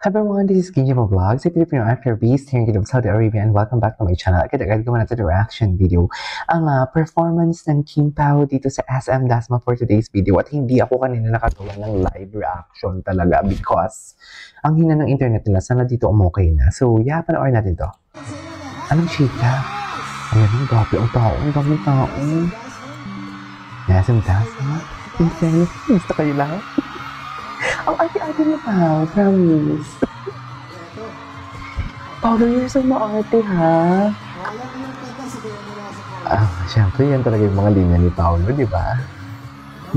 Hi everyone, this is Kinji Vlogs, a Filipino actor based here in Kingdom, Saudi Arabia, and welcome back to my channel. Agad-agad gawa natin reaction video. Ang performance ng Kim Pao dito sa SM Dasma for today's video. At hindi ako kanina nakagawa ng live reaction talaga because ang hina ng internet nila, sana dito umokay na. So, yeah, panoorin natin to. Anong chika? Ayan, ang gabi ang tao, ang dami ng tao. SM Dasma? Insane, gusto kayo lang? Ang ate-ate mo pa, promise. Paolo, you're so maarte, ha? Siyempre, yan talaga yung mga linya ni Paolo, di ba?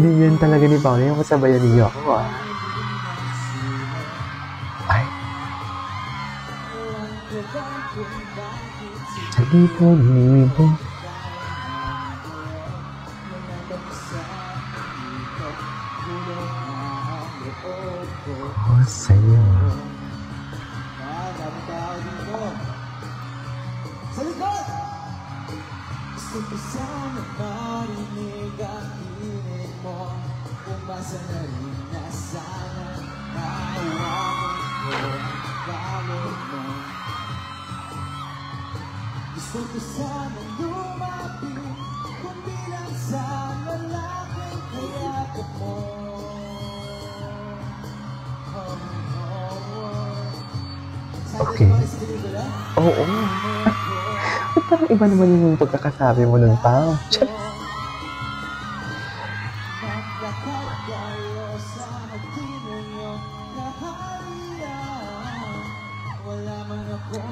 Linya talaga ni Paolo, yung kasabayan niyo ako, ha? Ay. Sa libo-libo. Oh, sa'yo. Sa likod! Gusto ko sana marinig ang hinig mo. Umasa na rin na sana nahawakan ko ang galit mo. Gusto ko sana lumapit kundi lang sa lalaking kayakap mo. Okay. Oo. Parang iba naman yung pagkakasabi mo nun, Pao.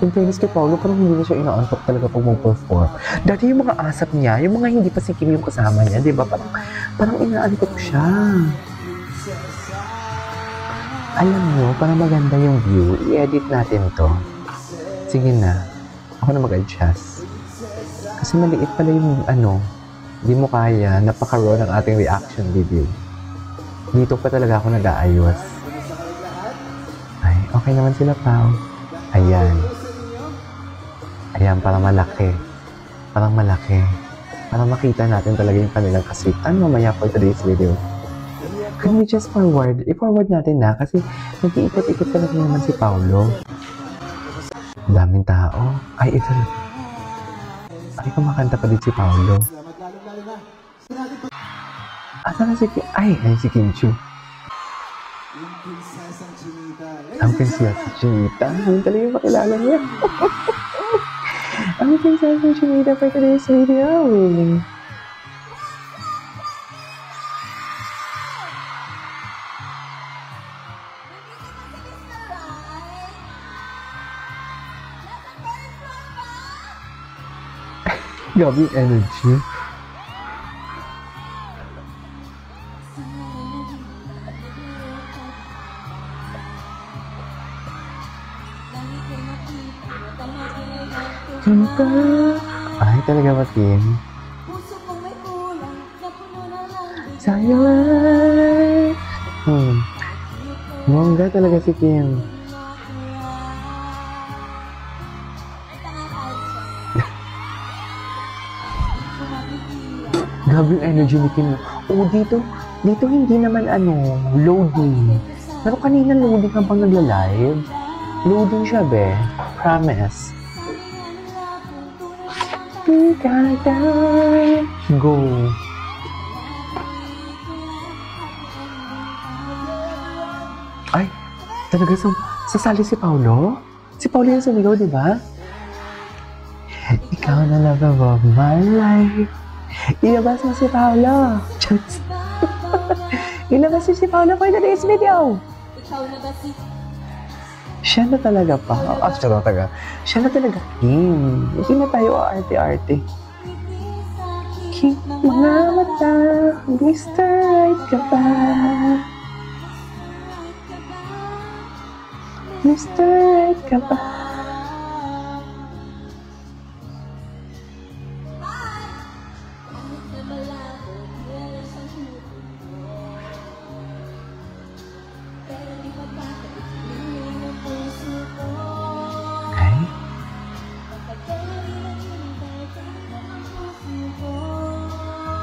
In fairness kay Paolo, parang hindi na siya inaantok talaga pag mag-perform. Dati yung mga asap niya, yung mga hindi pa si Kim yung kasama niya, di ba? Parang inaantok siya. Alam nyo, para maganda yung view, i-edit natin to. Sige na. Ako na mag-adjust. Kasi maliit pala yung hindi mo kaya, napaka-raw ng ating reaction video. Dito pa talaga ako nag-aayos. Ay, okay naman sila, Pao. Ayan. Ayan, parang malaki. Parang malaki. Parang makita natin talaga yung kanilang kaswitan mamaya for today's video. Can we just forward? I-forward natin na kasi nag-iikot-ikot talaga naman si Paolo. Daming tao. Ay, ito. Ay, kumakanta pa din si Paolo. Asa na si Kim? Ay, si Kim Chu. Ang prinsesa Chinita. Hindi talaga yung makilala niya. Ang prinsesa Chinita for today's video. Grabe yung energy. Kanta. Ay, talaga ba, Kim? Sa'yo ay. Mongga talaga si Kim. Grabe yung energy ni Kim. Oo, dito hindi naman loading. Pero kanina loading habang nagla-live. Loading siya, be. Promise. Go. Ay, talaga sasali si Paolo? Si Paolo yung sumigaw, di ba? Ikaw na love of my life. Ilabas mo si Paolo. Ilabas mo si Paolo for today's video. Siya na talaga pa. Siya na talaga Kim. Hindi na tayo arte-arte. Kim, mga mata, Mr. Right ka ba? Mr. Right ka ba?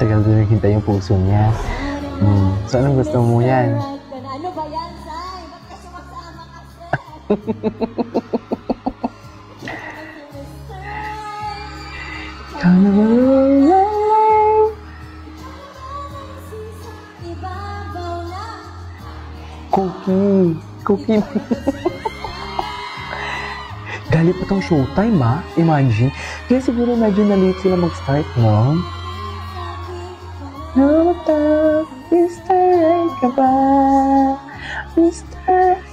Tagal din naghintay yung puso niya. So, anong gusto mo yan? Ano ba yan, Sai? Ba't ka sumagsama ka, Sai? Ikaw na malalay. Cookie. Cookie. Dali pa tong showtime, ha? Imagine. Kaya siguro medyo na-late sila mag-start, no? Nota, Mr. Right ka ba? Mr. Right ka ba?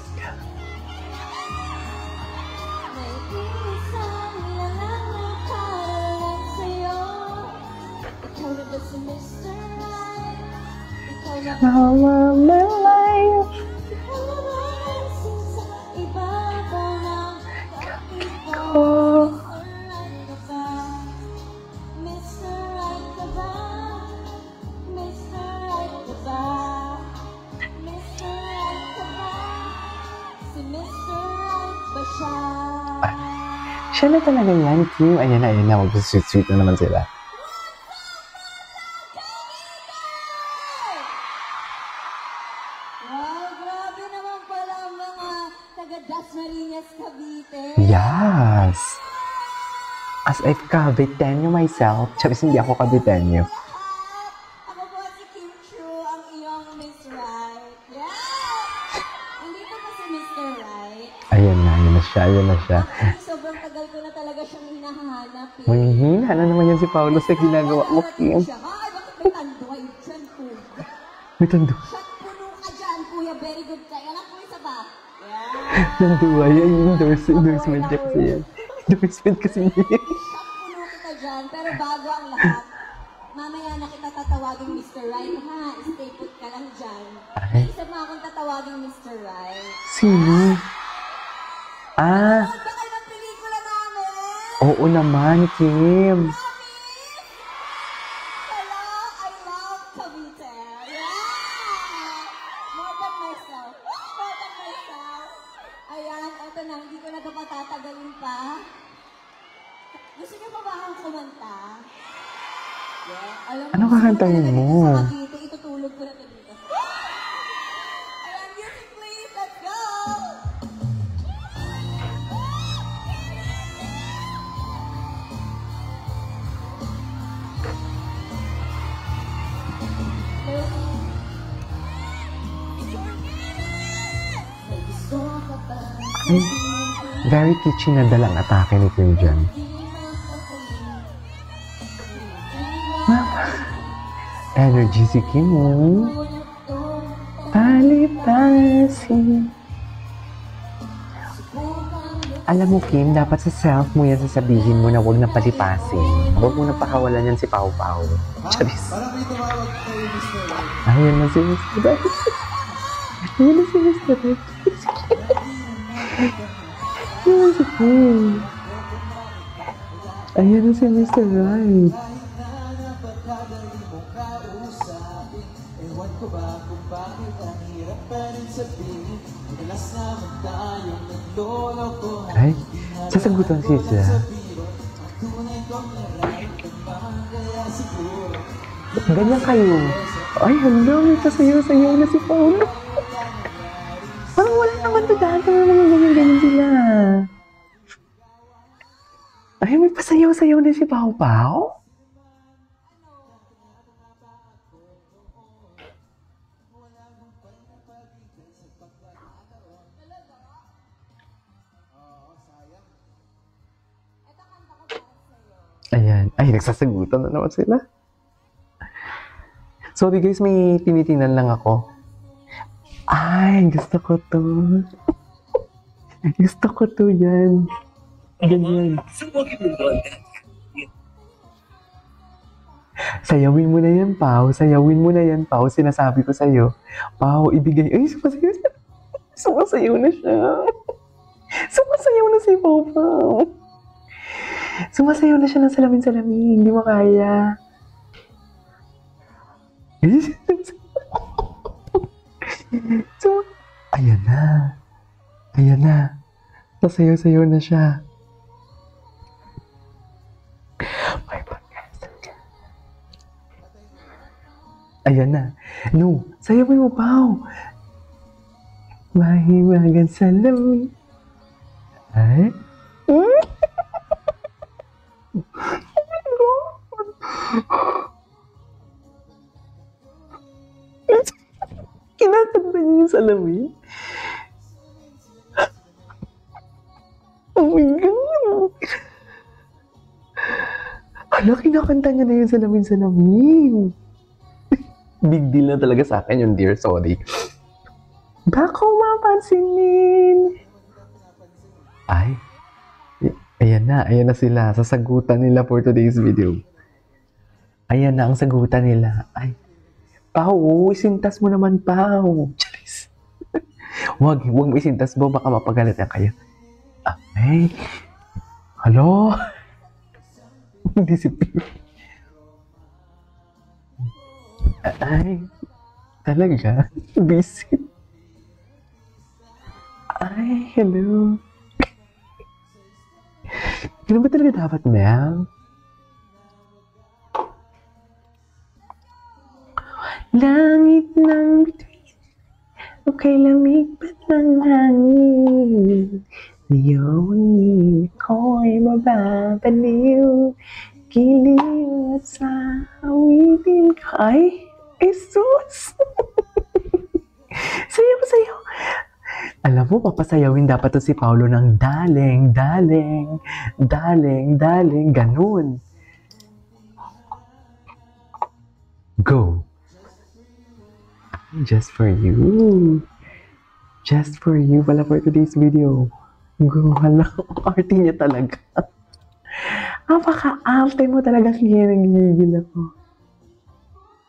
Mama, my life. Oh. Siya na talaga yan, Kim. Ayan na. Mag-sweet-sweet na naman sila. Wow, grabe naman pala ang mga taga-Dasmariñas, Cavite. Yes! As if Caviteño myself. Chavez, hindi ako Caviteño. Ako po si Kim Chu, ang iyong Miss Right. Yeah! Nandito pa si Mr. Right. Ayan na siya. Actually, sobrang tagal ko na talaga siyang hinahanap. Manghihina na naman yan si Paolo sa ginagawa mo, Kim. Siya, ay, bakit may tando kayo dyan, kuya? May tando. Shot puno ka dyan, kuya. Very good ka. Yan ang isa ba? Yeah! Nanduwa yan. Endorsement niya kasi yan. Endorsement kasi niya. Shot puno kita dyan, pero bago ang lahat, mamaya na kita tatawagin Mr. Right, ha? Stay put ka lang dyan. Ay. Isa mo akong tatawagin Mr. Right. Sino? Ah, Ano ba kayo ng pelikula namin? oo naman, Kim. Hello, I love Cavite. Yeah! More than myself. More than myself. Ayan, eto na, hindi ko na ito patatagalin pa. Gusto niyo pa ba akong kumanta? Yeah. Alam Ano gusto kakantahin talaga mo? dito Sa Cavite, itutulog ko na ito dito. Ayan, music please, let's go! May gusto ka ba? Ay, very kitschy na dalang atake ni Kim dyan. Mama, energy si Kim, oh. Palitasin. Alam mo, Kim, dapat sa self mo yan sasabihin mo na huwag na palipasin. Huwag mo na pakawalan yan si Pau Pau. Charis. Parang may tumawag kay Mr. Right. Ayan na si Mr. Right. Ayan na si Mr. Right. Ayan na si Kim. Ayan na si Mr. Right. Kahit na napagkadali mo kausapin, ewan ko ba kung bakit ang hirap pa rin sabihin. Madalas naman tayong nagloloko. Ay, sasagutan siya. Tunay kong nararamdaman, kaya siguro Ganyan kayo. Ay, hala, may pasayaw-sayaw na si Paolo. Parang wala naman tadahan kami mga ganyan-ganyan sila. Ay, may pasayaw-sayaw na si Pau Pau. Ayan. Ay, nagsasagutan na naman sila. Sorry guys, may tinitingnan lang ako. Ay, gusto ko to. Gusto ko to yan. Ganyan. Sayawin mo na yan, Pao. Sayawin mo na yan, Pao. Sinasabi ko sa'yo. Pao, ibigay. Ay, sumasayaw na. Sumasayaw na siya. Sumasayaw na si Pao Pao. Sumasayaw na siya ng salamin-salamin. Hindi mo kaya. So, ayan na. Ayan na. Sasayaw-sayaw na siya. My podcast. Ayan na. No, sayawin mo, Pao. Mahiwagan sa lamin. Ay? Kinakanta niya yung salamin? Oh my God! Hala, kinakanta niya na yung salamin-salamin. Big deal na talaga sa akin yung dear, sorry. Baka mapansinin. Ay, ayan na sila. Sasagutan nila for today's video. Ayan na ang sagutan nila. Ay, Pao, isintas mo naman, Pao. Charis. Huwag mo isintas mo, baka mapagalitan kayo. Ay, halo? Disipin. Ay, talaga? Busy. Ay, hello. Ganun ba talaga dapat, Mel? Langit ng bituin, o kay lamig pa ng hangin. Ngayon ako'y mababaliw, giliw at sa awitin ka. Ay, Jesus! Sayaw! Alam mo, papasayawin dapat to si Paolo ng daling, ganun. Go! Just for you. Just for you pala for today's video. Go, hala, arte niya talaga. Napaka-arte mo talaga, kaya nagigil ako.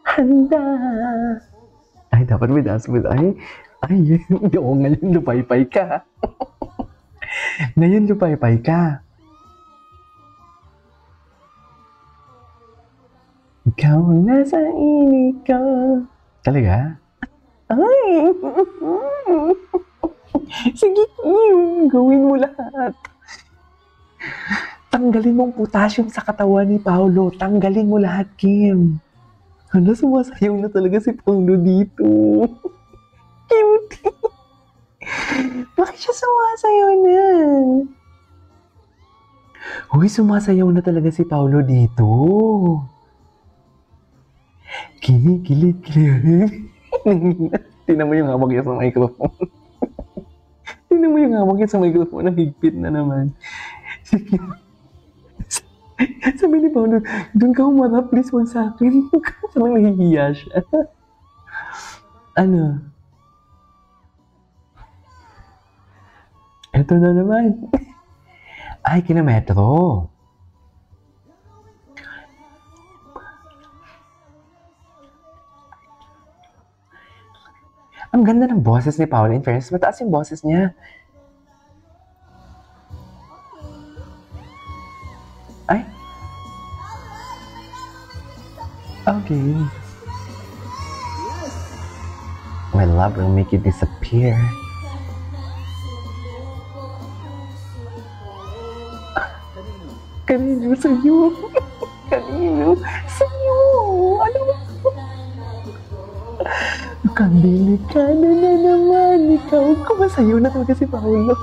Handa. Ay, dapat may dance mo. Ay, oo, ngayon lupay-pay ka. Ngayon lupay-pay ka. Ikaw ang nasa inig ko. Talaga? Ay! Sige, Kim. Gawin mo lahat. Tanggalin mo ang potassium sa katawan ni Paolo. Tanggalin mo lahat, Kim. Hala, sumasayaw na talaga si Paolo dito. Cute. Bakit siya sumasayaw na? Uy, sumasayaw na talaga si Paolo dito. Kinikilig. Tingnan mo yung hawak niya sa microphone. Tingnan mo yung hawak niya sa microphone. Nahigpit na naman. Sige. Sabi ni Paolo, doon ka humarap, please, wag sa akin. Parang nahihiya siya. Ano? Ito na naman. Ay, kilometro. Ang ganda ng boses ni Paolo. In fairness, mataas yung boses niya. Ay. Okay. My love will make you disappear. Kanino sa'yo? Kanino sa'yo? Ano ba? Mukhang delikado na naman ikaw. Kumasayaw na talaga si Paolo.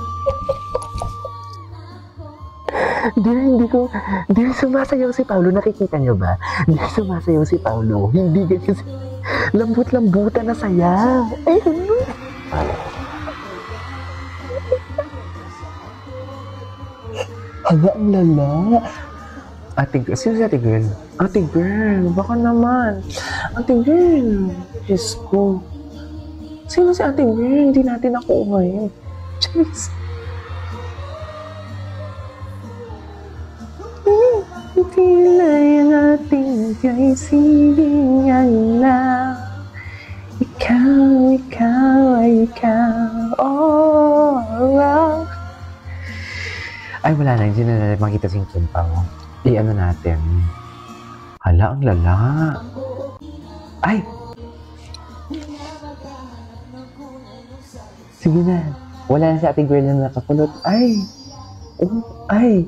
Dear, sumasayaw si Paolo. Nakikita niyo ba? Dear, sumasayaw si Paolo. Hindi ganyan si... Lambut-lambutan na saya. Ay, ano? Hala, ang lala. Ate girl. Sino si ate girl? Ate girl. Baka naman. Ate girl. Diyos ko. Sino si ate girl? Hindi natin nakuha eh. Jeez. Tila yung ating kay silingan lang. Ikaw, oh. Ay, wala na. Hindi na natin makita si Kim Pao. I-ano natin. Hala, ang lala. Ay! Sige na. Wala na si ating girl na nakakulot. Ay! Oh, ay!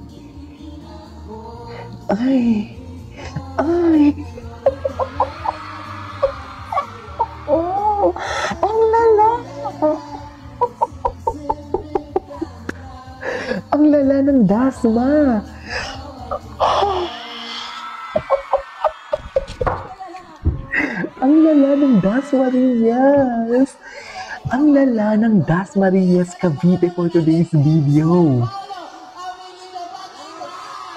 Ay! Ay! Oh! Ang lala! Ang lala ng Dasma. Ang lala ng Dasmariñas. Ang lala ng Dasmariñas Cavite for today's video.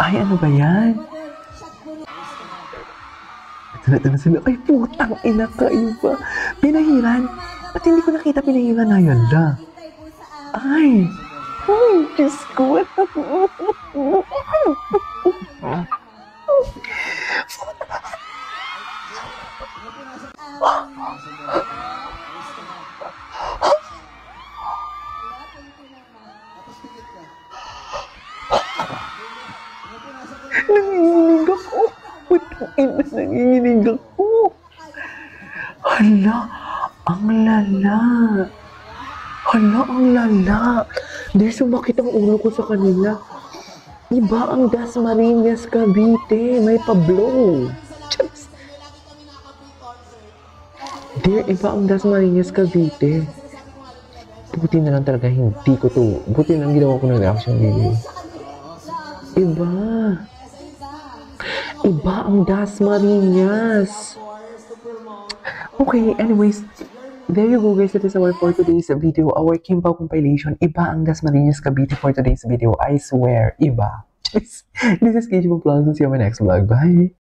Ay, ano ba yan? Ito na sila. Ay, putang ina ka, iba. Pinahiran. Ba't hindi ko nakita pinahiran na yun la? Ay! Ay, Diyos ko. Nanginginig ako. Putang ina, nanginginig ako. Hala, ang lala. Hala, ang lala. Dahil sumakit ang ulo ko sa kanila. Iba ang Dasmariñas Cavite. May pa-blow. Just... Dear, iba ang Dasmariñas Cavite. Buti na lang talaga hindi ko to. Buti na lang ginawa ko ng reaction video. Iba. Iba ang Dasmariñas. Okay, anyways. There you go guys, that is our for today's video, our Kimbao compilation. Iba ang Dasmariñas Cavite for today's video. I swear, iba. This is KJ Plaza. See you on my next vlog. Bye!